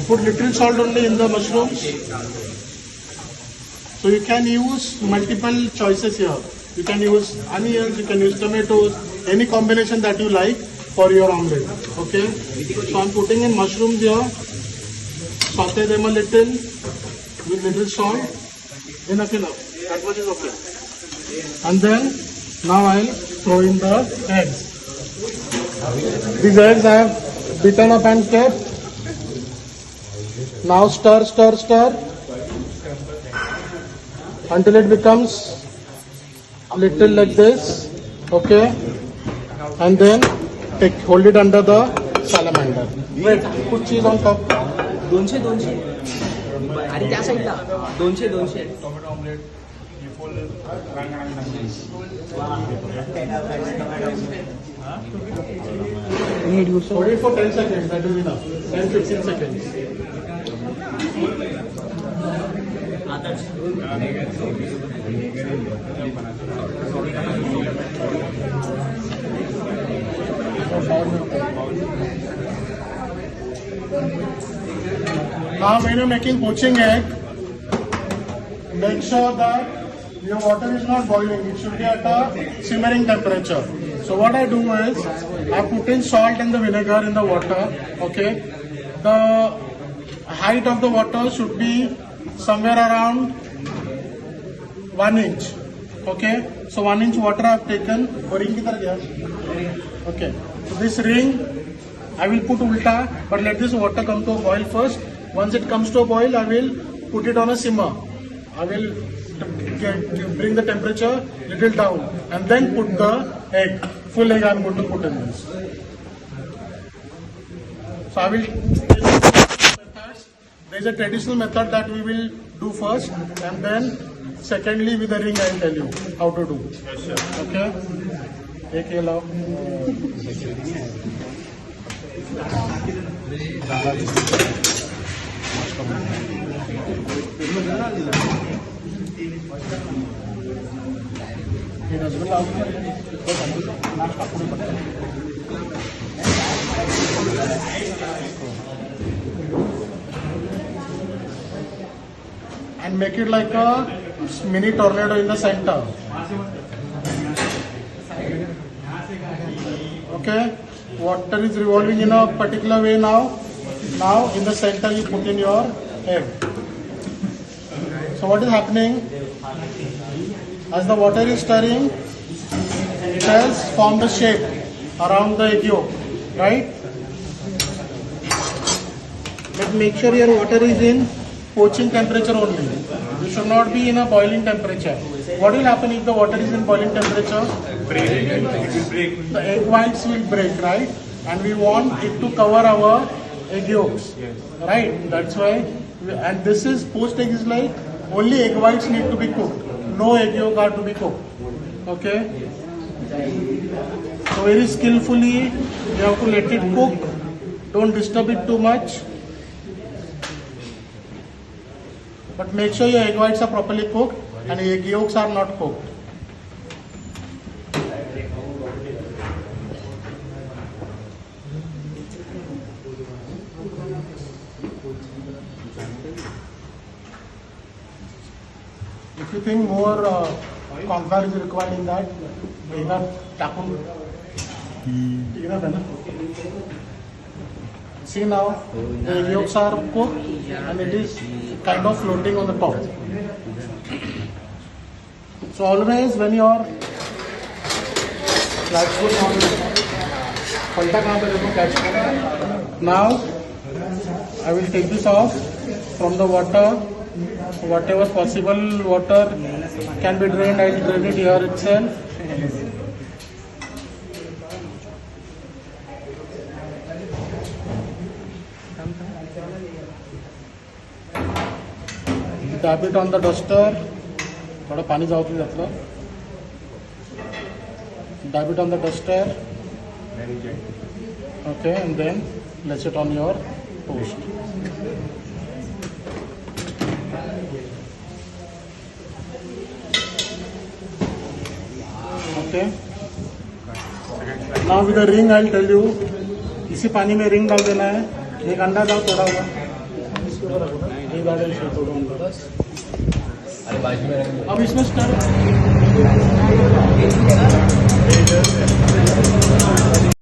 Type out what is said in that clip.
Put little salt only in the mushrooms. So you can use multiple choices here. You can use onions, you can use tomatoes, any combination that you like for your omelette. Okay. So I'm putting in mushrooms here. Saute them a little with little salt. Enough. That much is okay. And then now I'll throw in the eggs. These eggs I have beaten up and kept. Now stir until it becomes a little like this. Okay. And then hold it under the salamander. Wait, put cheese on top. 200 आणि त्या साईडला 200 tomato omelette Hold it for 10 seconds, that is enough. 10-15 seconds. Now when you're making poaching egg, make sure that your water is not boiling. It should be at a simmering temperature. So what I do is, I put in salt and the vinegar in the water. Okay. The height of the water should be somewhere around 1 inch. Okay. So 1 inch water I have taken. Okay. So this ring, I will put ulta, but let this water come to a boil first. Once it comes to a boil, I will put it on a simmer. I will bring the temperature little down and then put the egg. Full egg I am going to put in this. So I will. There is a traditional method that we will do first, and then secondly with the ring I will tell you how to do. Okay. Take it out. And make it like a mini tornado in the center. Okay, water is revolving in a particular way now. Now in the center you put in your egg. So what is happening? As the water is stirring, it has formed a shape around the egg yolk, right? But make sure your water is in poaching temperature only. You should not be in a boiling temperature. What will happen if the water is in boiling temperature? It will break. The egg whites will break, right? And we want it to cover our egg yolks, right? That's why. And this is poached egg is like only egg whites need to be cooked. No egg yolk are to be cooked. Okay. So very skillfully you have to let it cook. Don't disturb it too much. But make sure your egg whites are properly cooked and egg yolks are not cooked. If you think more conquer is required in that, see now, the egg yolks are cooked and it is kind of floating on the top. So always when your now I will take this off from the water. Whatever possible water can be drained, I will drain it here itself. Dab it on the duster. थोड़ा पानी जाऊ दे त्यातलं. Dab it on the duster. Okay, and then place it on your toast. Okay. Now with the ring, I'll tell you इसी पानी में ring डाल देना है, एक अंडा डाल थोड़ा हुआ, इसके ऊपर रखो, एक आधा इसको थोड़ा अंडा। अरे बाजू में रख अब इसमें स्टर